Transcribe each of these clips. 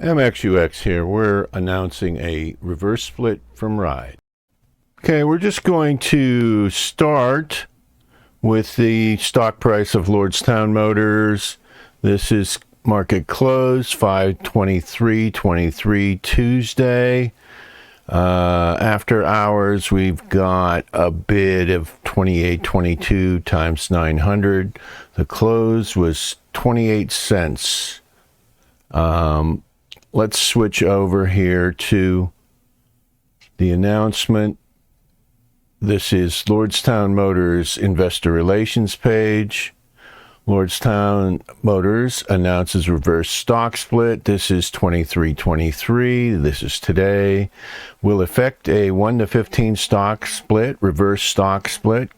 MXUX here. We're announcing a reverse split from Ride. Okay, we're just going to start with the stock price of Lordstown Motors. This is market close, 5/23/23 Tuesday. After hours, we've got a bid of 28.22 times 900. The close was 28 cents. Let's switch over here to the announcement. This is Lordstown Motors Investor Relations page. Lordstown Motors announces reverse stock split. This is 23/23. This is today. Will effect a 1-to-15 stock split, reverse stock split.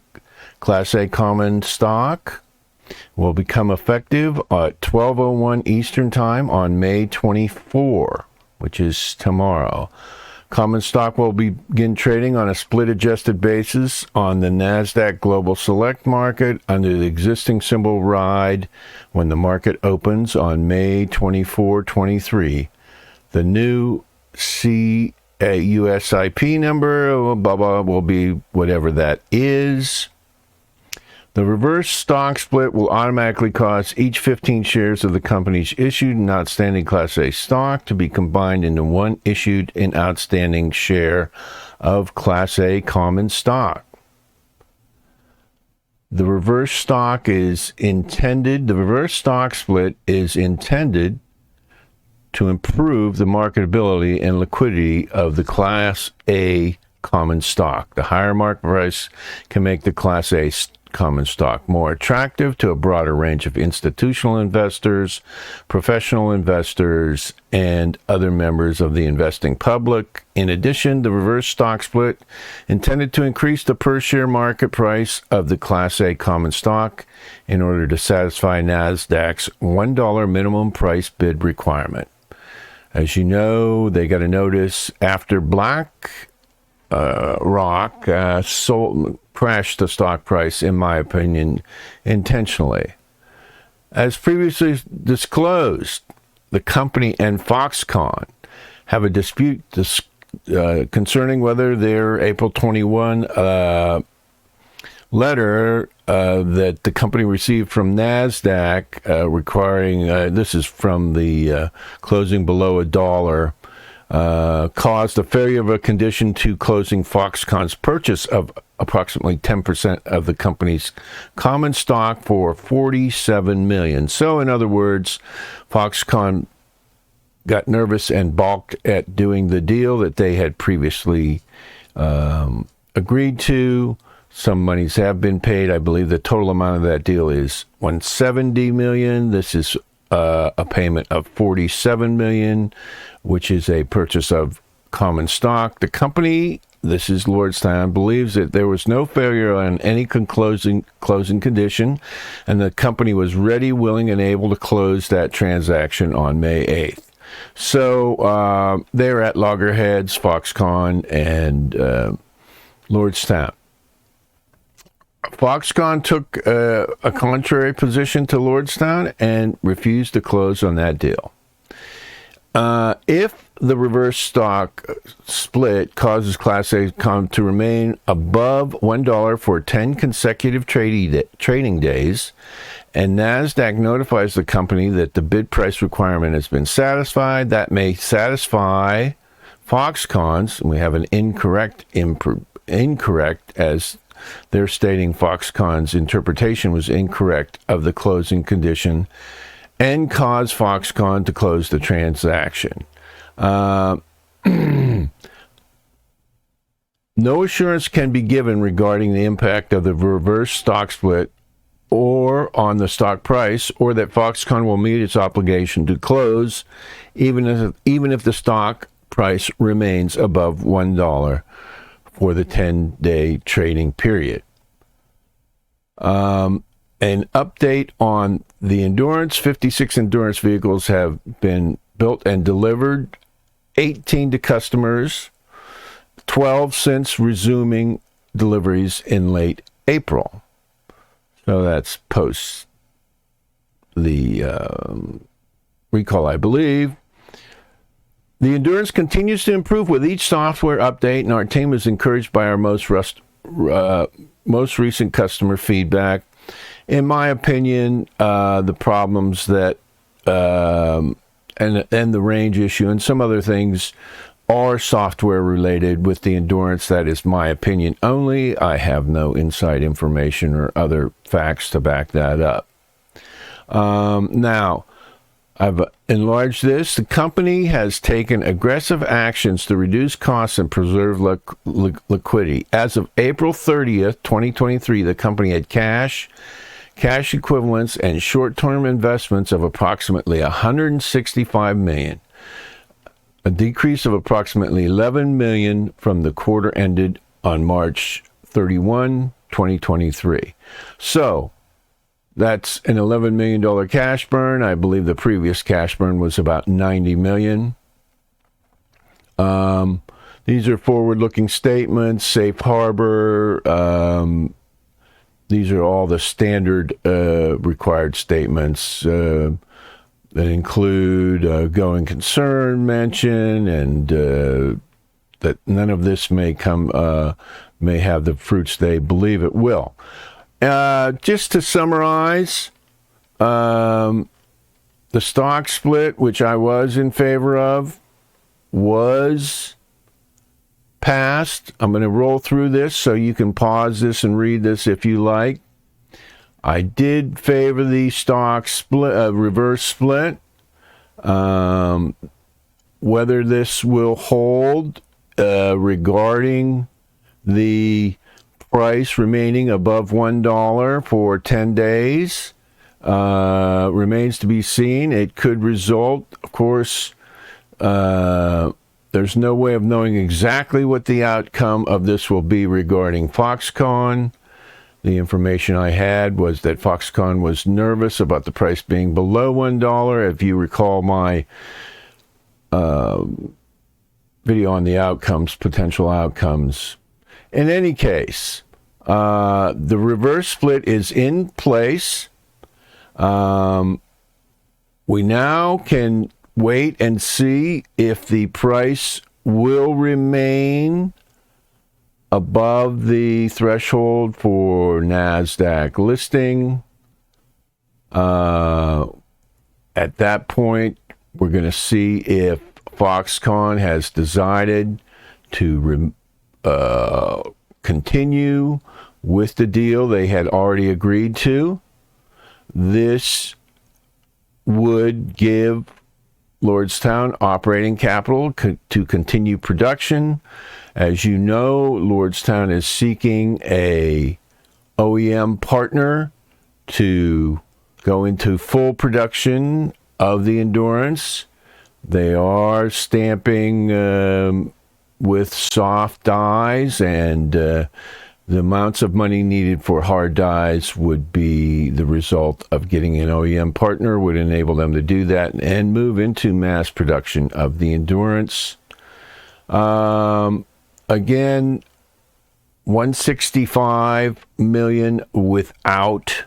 Class A common stock will become effective at 12:01 Eastern Time on May 24, which is tomorrow. Common stock will begin trading on a split-adjusted basis on the NASDAQ Global Select Market under the existing symbol RIDE when the market opens on May 24, 23. The new CUSIP number, blah, blah, will be whatever that is. The reverse stock split will automatically cause each 15 shares of the company's issued and outstanding Class A stock to be combined into one issued and outstanding share of Class A common stock. The reverse stock split is intended to improve the marketability and liquidity of the Class A common stock. The higher market price can make the Class A common stock more attractive to a broader range of institutional investors, professional investors, and other members of the investing public. In addition, the reverse stock split intended to increase the per-share market price of the Class A common stock in order to satisfy NASDAQ's $1 minimum price bid requirement. As you know, they got a notice after BlackRock crashed the stock price, in my opinion, intentionally. As previously disclosed, the company and Foxconn have a dispute concerning whether their April 21 letter that the company received from NASDAQ requiring, this is from the closing below $1, caused a failure of a condition to closing Foxconn's purchase of approximately 10% of the company's common stock for $47 million. So, in other words, Foxconn got nervous and balked at doing the deal that they had previously agreed to. Some monies have been paid. I believe the total amount of that deal is $170 million. This is a payment of $47 million, which is a purchase of common stock. The company, this is Lordstown, believes that there was no failure on any closing condition, and the company was ready, willing, and able to close that transaction on May 8th. So they're at loggerheads, Foxconn and Lordstown. Foxconn took a contrary position to Lordstown and refused to close on that deal. If the reverse stock split causes Class A to remain above $1 for 10 consecutive trading days, and NASDAQ notifies the company that the bid price requirement has been satisfied, that may satisfy Foxconn's, and we have an incorrect as they're stating Foxconn's interpretation was incorrect of the closing condition and cause Foxconn to close the transaction. No assurance can be given regarding the impact of the reverse stock split or on the stock price, or that Foxconn will meet its obligation to close even if the stock price remains above $1 for the 10-day trading period. An update on the Endurance. 56 Endurance vehicles have been built and delivered, 18 to customers, 12 since resuming deliveries in late April. So that's post the recall, I believe. The Endurance continues to improve with each software update, and our team is encouraged by our most recent customer feedback. In my opinion, the problems that and the range issue and some other things are software related with the Endurance. That is my opinion only. I have no inside information or other facts to back that up. Now, I've enlarged this. The company has taken aggressive actions to reduce costs and preserve liquidity. As of April 30th, 2023, the company had cash equivalents, and short-term investments of approximately $165 million, a decrease of approximately $11 million from the quarter ended on March 31, 2023. So, that's an $11 million cash burn. I believe the previous cash burn was about $90 million. These are forward-looking statements, safe harbor. These are all the standard required statements that include going concern mention, and that none of this may have the fruits they believe it will. Just to summarize, the stock split, which I was in favor of, was passed. I'm going to roll through this so you can pause this and read this if you like. I did favor the stock split, reverse split. Whether this will hold regarding the price remaining above $1 for 10 days remains to be seen. It could result, of course, there's no way of knowing exactly what the outcome of this will be regarding Foxconn. The information I had was that Foxconn was nervous about the price being below $1. If you recall my video on the outcomes, potential outcomes. In any case, the reverse split is in place. We now can wait and see if the price will remain above the threshold for NASDAQ listing. At that point, we're going to see if Foxconn has decided to continue with the deal they had already agreed to. This would give Lordstown operating capital to continue production. As you know, Lordstown is seeking a OEM partner to go into full production of the Endurance. They are stamping with soft dies, and the amounts of money needed for hard dies would be the result of getting an OEM partner, would enable them to do that and move into mass production of the Endurance. Again, $165 million without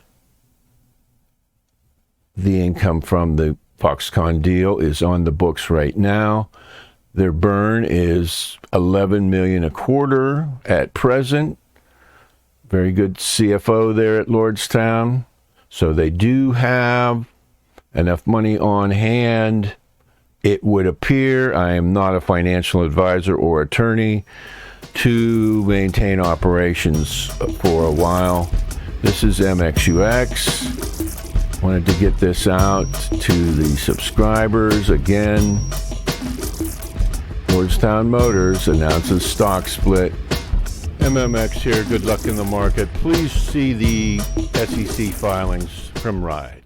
the income from the Foxconn deal is on the books right now. Their burn is $11 million a quarter at present. Very good CFO there at Lordstown. So they do have enough money on hand. It would appear, I am not a financial advisor or attorney, to maintain operations for a while. This is MXUX. Wanted to get this out to the subscribers. Again, Lordstown Motors announces stock split. MMX here. Good luck in the market. Please see the SEC filings from RIDE.